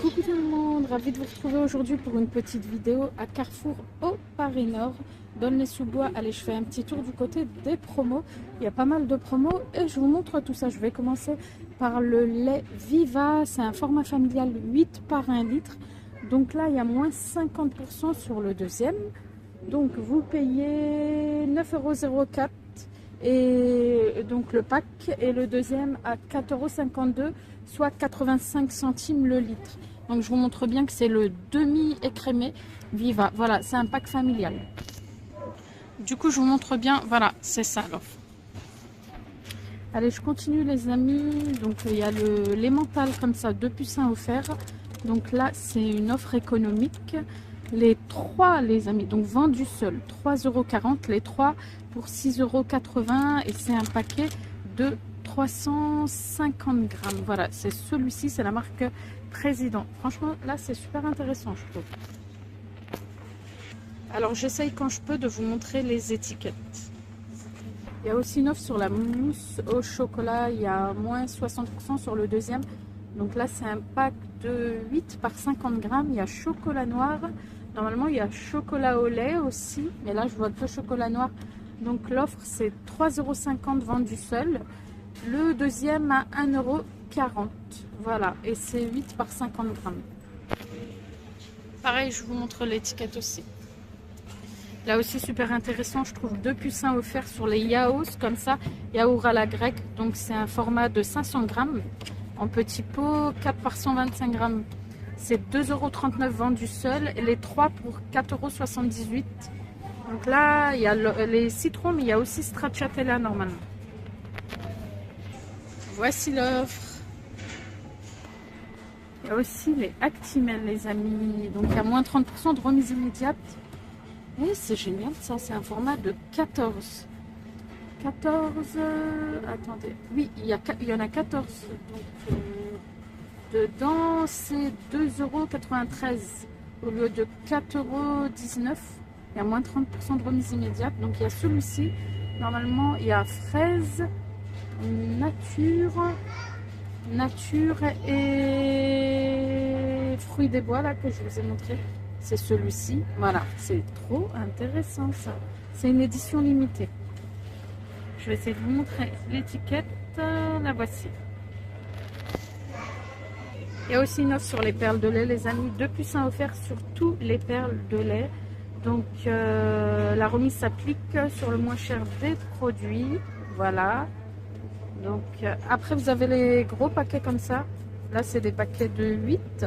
Coucou tout le monde, ravi de vous retrouver aujourd'hui pour une petite vidéo à Carrefour au Paris Nord. D'aulnay-sous-Bois, allez, je fais un petit tour du côté des promos. Il y a pas mal de promos et je vous montre tout ça. Je vais commencer par le lait Viva, c'est un format familial 8 par 1 litre. Donc là, il y a moins 50% sur le deuxième. Donc vous payez 9,04 € et donc le pack, et le deuxième à 4,52 €, soit 85 centimes le litre. Donc je vous montre bien que c'est le demi écrémé Viva. Voilà, c'est un pack familial. Du coup je vous montre bien, voilà, c'est ça l'offre. Allez, je continue les amis. Donc il y a l'emmental comme ça, 2 puces 1 offerts. Donc là c'est une offre économique. Les 3 les amis, donc vendus seuls, 3,40 €, les 3 pour 6,80 € et c'est un paquet de 350 grammes. Voilà, c'est celui-ci, c'est la marque Président. Franchement, là, c'est super intéressant, je trouve. Alors, j'essaye quand je peux de vous montrer les étiquettes. Il y a aussi une offre sur la mousse au chocolat. Il y a moins 60% sur le deuxième. Donc là, c'est un pack de 8 par 50 grammes. Il y a chocolat noir. Normalement, il y a chocolat au lait aussi. Mais là, je vois que chocolat noir. Donc l'offre, c'est 3,50 € vendu seul. Le deuxième à 1,40 €. Voilà. Et c'est 8 par 50 grammes. Pareil, je vous montre l'étiquette aussi. Là aussi, super intéressant. Je trouve 2 puces 1 offerts sur les yaourts, comme ça. Yaourt à la grecque. Donc c'est un format de 500 grammes. En petit pot, 4 par 125 grammes. C'est 2,39 € vendu seul. Et les 3 pour 4,78 €. Donc là, il y a les citrons, mais il y a aussi stracciatella normalement. Voici l'offre. Il y a aussi les Actimel, les amis. Donc il y a moins 30% de remise immédiate. Et c'est génial ça, c'est un format de 14. 14, attendez. Oui, il y en a 14. Donc dedans, c'est 2,93 € au lieu de 4,19 €. Il y a moins 30% de remise immédiate. Donc il y a celui-ci. Normalement, il y a fraise, nature et fruits des bois là que je vous ai montré. C'est celui-ci. Voilà, c'est trop intéressant ça. C'est une édition limitée. Je vais essayer de vous montrer l'étiquette. La voici. Il y a aussi une offre sur les perles de lait, les amis. 2 puces 1 offerts sur tous les perles de lait. Donc la remise s'applique sur le moins cher des produits. Voilà. Donc après vous avez les gros paquets comme ça. Là c'est des paquets de 8.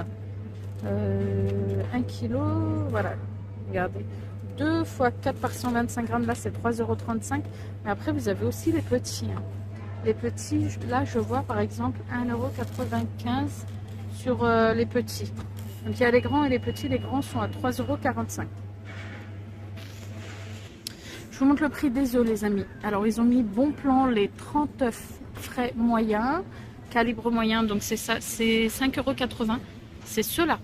1 kg. Voilà. Regardez. 2 x 4 par 125 grammes. Là c'est 3,35 €. Mais après vous avez aussi les petits. Hein. Les petits, là je vois par exemple 1,95 € sur les petits. Donc il y a les grands et les petits. Les grands sont à 3,45 €. Je vous montre le prix des œufs les amis. Alors ils ont mis bon plan les 30 œufs frais moyens, calibre moyen, donc c'est ça, c'est 5,80 €. C'est ceux-là.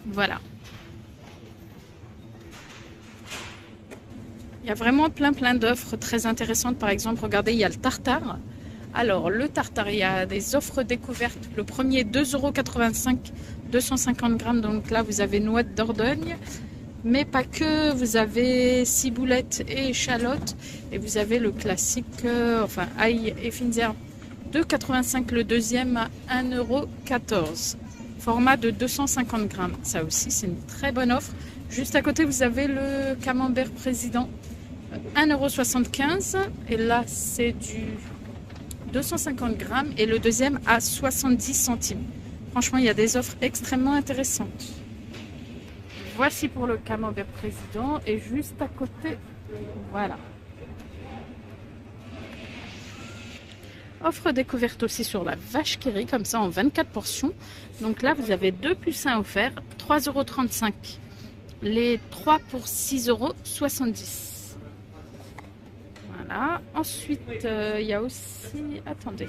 Voilà. Il y a vraiment plein d'offres très intéressantes. Par exemple, regardez, il y a le tartare. Alors le tartare, il y a des offres découvertes. Le premier 2,85 €, 250 grammes. Donc là vous avez noix de Dordogne. Mais pas que, vous avez ciboulette et échalote. Et vous avez le classique, enfin ail et fines herbes. 2,85 € le deuxième à 1,14 €. Format de 250 grammes. Ça aussi, c'est une très bonne offre. Juste à côté, vous avez le camembert président. 1,75 €. Et là, c'est du 250 grammes. Et le deuxième à 70 centimes. Franchement, il y a des offres extrêmement intéressantes. Voici pour le camembert président et juste à côté, voilà. Offre découverte aussi sur la vache qui rit, comme ça en 24 portions. Donc là, vous avez 2 puces 1 offerts, 3,35 €. Les 3 pour 6,70 €. Voilà. Ensuite, il y a aussi, attendez,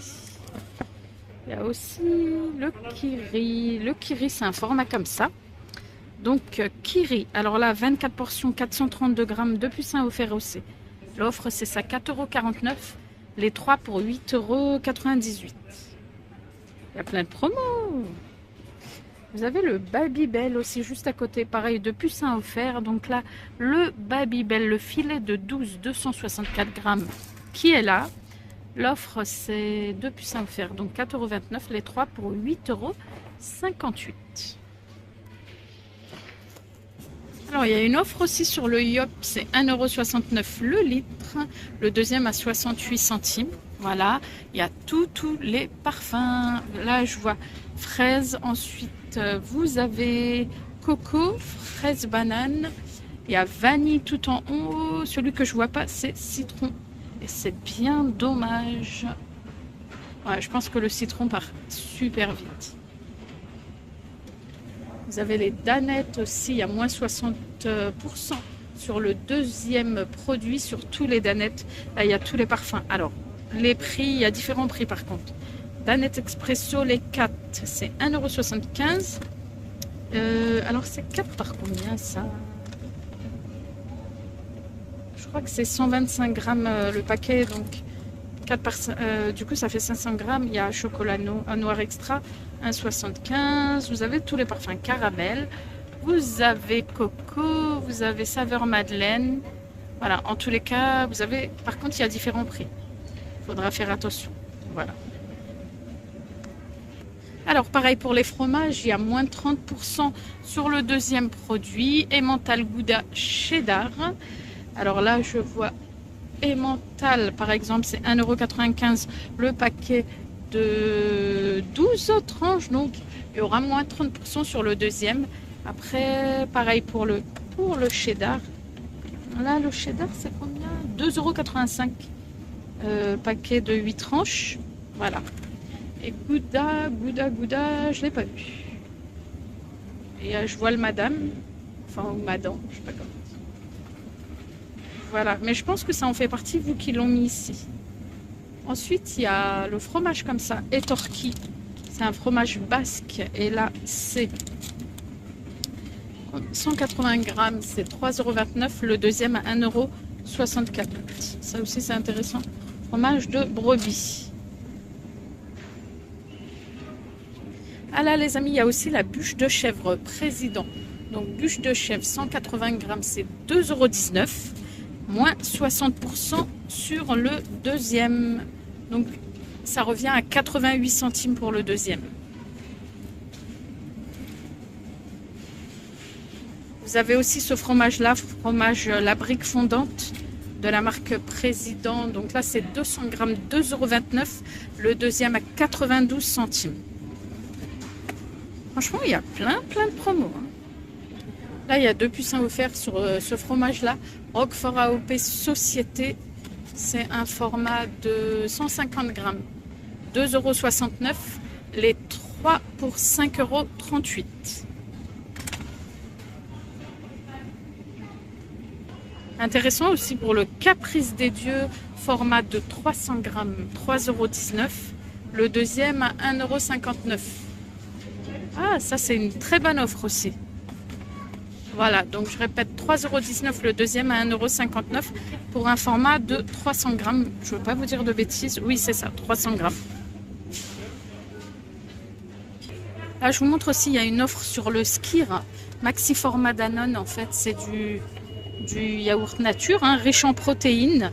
il y a aussi le kiri. Le kiri, c'est un format comme ça. Donc, Kiri, alors là, 24 portions, 432 grammes, 2 puces 1 offerts aussi. L'offre, c'est ça, 4,49 €. Les 3 pour 8,98 €. Il y a plein de promos. Vous avez le Babybel aussi juste à côté, pareil, de pucin offert. Donc là, le Babybel, le filet de 12, 264 grammes qui est là. L'offre, c'est 2 pucins offerts, donc 4,29 €, les 3 pour 8,58 €. Alors, il y a une offre aussi sur le Yop, c'est 1,69 € le litre. Le deuxième à 68 centimes. Voilà, il y a tous les parfums. Là, je vois fraise. Ensuite, vous avez coco, fraise, banane. Il y a vanille tout en haut. Celui que je vois pas, c'est citron. Et c'est bien dommage. Ouais, je pense que le citron part super vite. Vous avez les danettes aussi, il y a moins 60% sur le deuxième produit, sur tous les danettes. Là, il y a tous les parfums. Alors, les prix, il y a différents prix par contre. Danette Expresso, les 4, c'est 1,75 €. Alors, c'est 4 par combien ça? Je crois que c'est 125 grammes le paquet, donc 4 par, du coup ça fait 500 grammes. Il y a chocolat noir extra, 1,75 €. Vous avez tous les parfums caramel. Vous avez coco, vous avez saveur madeleine. Voilà, en tous les cas, vous avez... Par contre, il y a différents prix. Il faudra faire attention. Voilà. Alors, pareil pour les fromages, il y a moins de 30% sur le deuxième produit. Emmental Gouda cheddar. Alors là, je vois Emmental, par exemple, c'est 1,95 € le paquet de 12 tranches. Donc, il y aura moins de 30% sur le deuxième. Après, pareil pour le cheddar. Là, le cheddar, c'est combien? 2,85 €. Paquet de 8 tranches. Voilà. Et Gouda, je ne l'ai pas vu. Et je vois le madame. Enfin, ou madame, je ne sais pas comment. Voilà, mais je pense que ça en fait partie, vous qui l'ont mis ici. Ensuite, il y a le fromage comme ça, Etorki. C'est un fromage basque. Et là, c'est 180 grammes, c'est 3,29 €. Le deuxième à 1,64 €. Ça aussi, c'est intéressant. Fromage de brebis. Ah là, les amis, il y a aussi la bûche de chèvre président. Donc, bûche de chèvre, 180 grammes, c'est 2,19 €. Moins 60% sur le deuxième. Donc, ça revient à 88 centimes pour le deuxième. Vous avez aussi ce fromage-là, fromage la brique fondante de la marque Président. Donc là, c'est 200 grammes, 2,29 €. Le deuxième à 92 centimes. Franchement, il y a plein de promos. Hein. Là, il y a 2 pucins offerts sur ce fromage-là. Roquefort AOP Société. C'est un format de 150 grammes. 2,69 €. Les 3 pour 5,38 €. Intéressant aussi pour le Caprice des Dieux. Format de 300 grammes. 3,19 €. Le deuxième à 1,59 €. Ah, ça c'est une très bonne offre aussi. Voilà, donc je répète, 3,19 € le deuxième à 1,59 € pour un format de 300 grammes. Je ne veux pas vous dire de bêtises. Oui, c'est ça, 300 grammes. Là, je vous montre aussi, il y a une offre sur le Skir. Maxi format Danone, en fait, c'est du yaourt nature, hein, riche en protéines.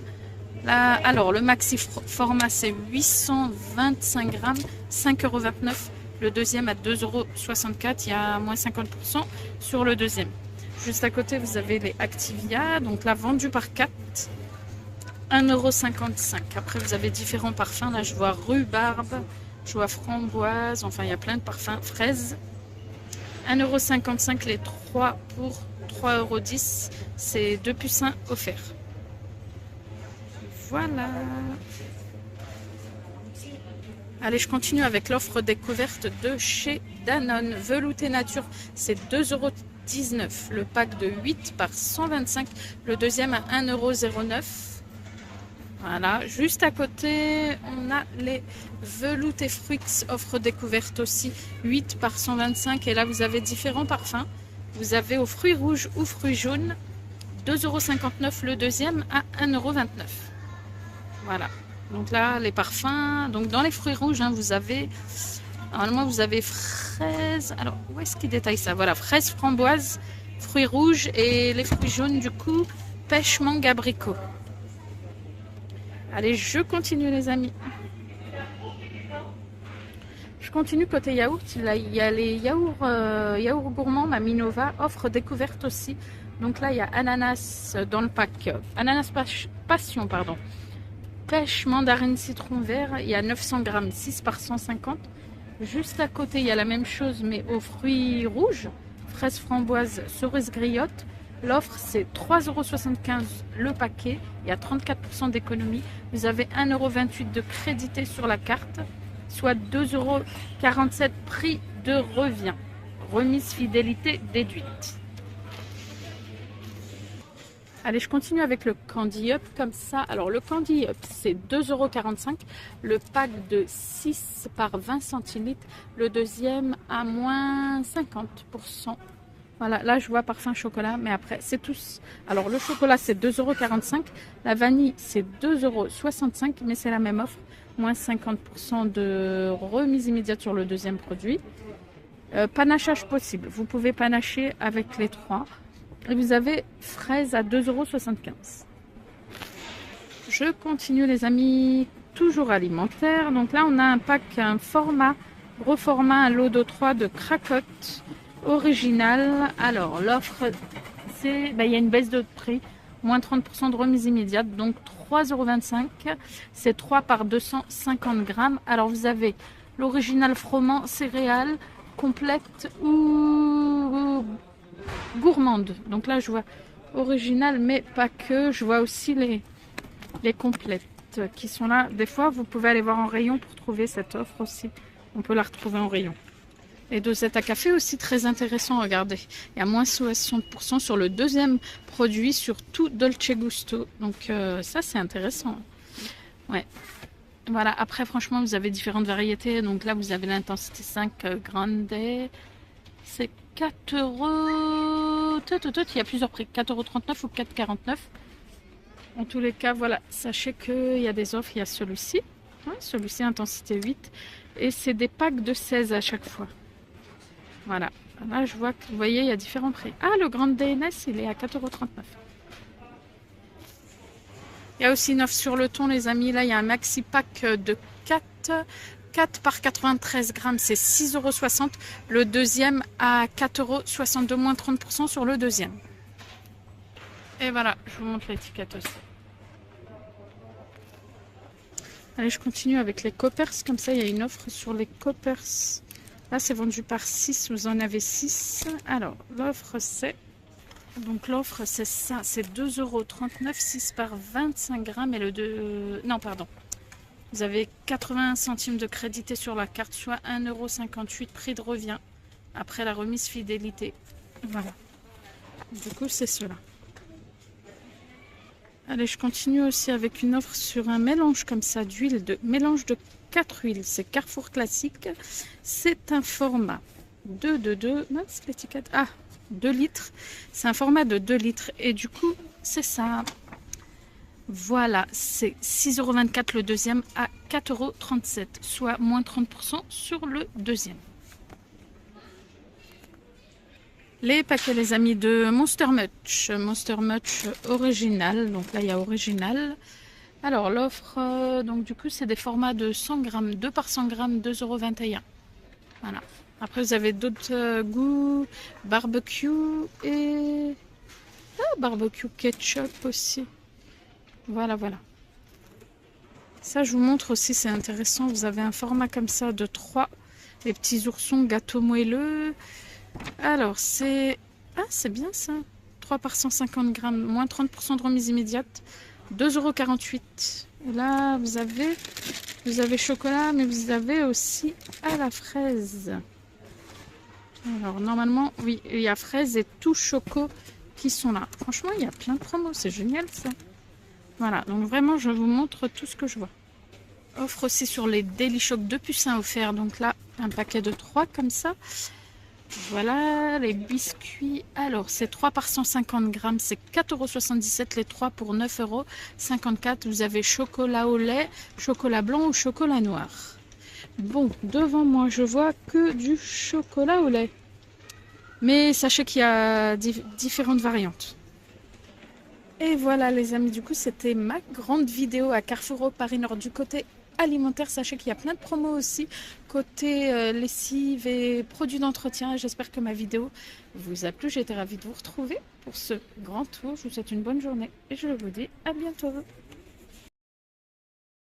Là, alors, le maxi format, c'est 825 grammes, 5,29 €. Le deuxième à 2,64 €. Il y a moins 50% sur le deuxième. Juste à côté, vous avez les Activia. Donc là, vendu par 4, 1,55 €. Après, vous avez différents parfums. Là, je vois rhubarbe, je vois framboise. Enfin, il y a plein de parfums. Fraise. 1,55 € les 3 pour 3,10 €. C'est 2 pucins offerts. Voilà. Allez, je continue avec l'offre découverte de chez Danone. Velouté nature, c'est 2,19 €. Le pack de 8 par 125. Le deuxième à 1,09 €. Voilà, juste à côté, on a les veloutés fruits, offre découverte aussi, 8 par 125. Et là, vous avez différents parfums. Vous avez aux fruits rouges ou fruits jaunes, 2,59 € le deuxième à 1,29 €. Voilà. Donc là, les parfums. Donc dans les fruits rouges, hein, vous avez... Normalement, vous avez fraises. Alors, où est-ce qu'il détaille ça? Voilà, fraises, framboises, fruits rouges et les fruits jaunes, du coup, pêche, mangue, abricot. Allez, je continue les amis. Je continue côté yaourt. Là, il y a les yaourts gourmands. Maminova offre découverte aussi. Donc là, il y a ananas dans le pack. Ananas passion, pardon. Pêche, mandarine, citron vert. Il y a 900 grammes, 6 par 150. Juste à côté, il y a la même chose, mais aux fruits rouges. Fraises, framboises, cerises griottes. L'offre, c'est 3,75 € le paquet. Il y a 34% d'économie. Vous avez 1,28 € de crédité sur la carte, soit 2,47 € prix de revient. Remise fidélité déduite. Allez, je continue avec le Candy Up comme ça. Alors, le Candy Up, c'est 2,45 €. Le pack de 6 par 20 centilitres. Le deuxième à moins 50%. Voilà, là, je vois parfum chocolat, mais après, c'est tous. Alors, le chocolat, c'est 2,45 €. La vanille, c'est 2,65 €, mais c'est la même offre. Moins 50% de remise immédiate sur le deuxième produit. Panachage possible. Vous pouvez panacher avec les trois. Et vous avez fraises à 2,75 €. Je continue les amis, toujours alimentaire. Donc là, on a un pack, un format, gros format, un lot de 3 de cracottes original. Alors, l'offre, c'est, il y a une baisse de prix, moins 30% de remise immédiate, donc 3,25 €. C'est 3 par 250 grammes. Alors, vous avez l'original froment céréales, complète ou gourmande. Donc là, je vois original, mais pas que. Je vois aussi les complètes qui sont là. Des fois, vous pouvez aller voir en rayon pour trouver cette offre aussi. On peut la retrouver en rayon. Les dosettes à café aussi très intéressant, regardez. Il y a moins 60% sur le deuxième produit, sur tout Dolce Gusto. Donc ça, c'est intéressant. Ouais. Voilà, après franchement, vous avez différentes variétés. Donc là, vous avez l'intensité 5 grande. C'est 4 €. Il y a plusieurs prix. 4,39 € ou 4,49 €. En tous les cas, voilà. Sachez qu'il y a des offres. Il y a celui-ci. Ouais, celui-ci, intensité 8. Et c'est des packs de 16 à chaque fois. Voilà. Là, je vois que vous voyez, il y a différents prix. Ah, le Grand DNS, il est à 4,39 €. Il y a aussi une offre sur le thon, les amis. Là, il y a un maxi pack de 4 par 93 grammes, c'est 6,60 €. Le deuxième à 4,62 €, moins 30% sur le deuxième. Et voilà, je vous montre l'étiquette aussi. Allez, je continue avec les Coppers. Comme ça, il y a une offre sur les Coppers. Là, c'est vendu par 6. Vous en avez 6. Alors, l'offre, c'est... Donc, l'offre, c'est ça. C'est 2,39 €, 6 par 25 grammes. Et le 2... Non, pardon. Vous avez 80 centimes de crédité sur la carte, soit 1,58 € prix de revient après la remise fidélité. Voilà. Du coup, c'est cela. Allez, je continue aussi avec une offre sur un mélange comme ça d'huile, mélange de 4 huiles. C'est Carrefour classique. C'est un format de mince, l'étiquette. Ah, 2 litres. C'est un format de 2 litres. Et du coup, c'est ça. Voilà, c'est 6,24 € le deuxième à 4,37 €, soit moins 30% sur le deuxième. Les paquets, les amis, de Monster Much original. Donc là, il y a original. Alors, l'offre, donc du coup, c'est des formats de 100 grammes, 2 par 100 grammes, 2,21 €. Voilà. Après, vous avez d'autres goûts, barbecue et barbecue ketchup aussi. Voilà, voilà. Ça, je vous montre aussi, c'est intéressant. Vous avez un format comme ça de 3. Les petits oursons gâteau moelleux. Alors, c'est... Ah, c'est bien ça. 3 par 150 grammes, moins 30% de remise immédiate. 2,48 €. Et là, vous avez chocolat, mais vous avez aussi à la fraise. Alors, normalement, oui, il y a fraise et tout choco qui sont là. Franchement, il y a plein de promos. C'est génial, ça. Voilà, donc vraiment, je vous montre tout ce que je vois. Offre aussi sur les Daily Choc 2 pucins offerts. Donc là, un paquet de 3 comme ça. Voilà, les biscuits. Alors, c'est 3 par 150 grammes. C'est 4,77 € les 3 pour 9,54 €. Vous avez chocolat au lait, chocolat blanc ou chocolat noir. Bon, devant moi, je vois que du chocolat au lait. Mais sachez qu'il y a différentes variantes. Et voilà les amis, du coup c'était ma grande vidéo à Carrefour au Paris Nord du côté alimentaire. Sachez qu'il y a plein de promos aussi côté lessive et produits d'entretien. J'espère que ma vidéo vous a plu. J'étais ravie de vous retrouver pour ce grand tour. Je vous souhaite une bonne journée et je vous dis à bientôt.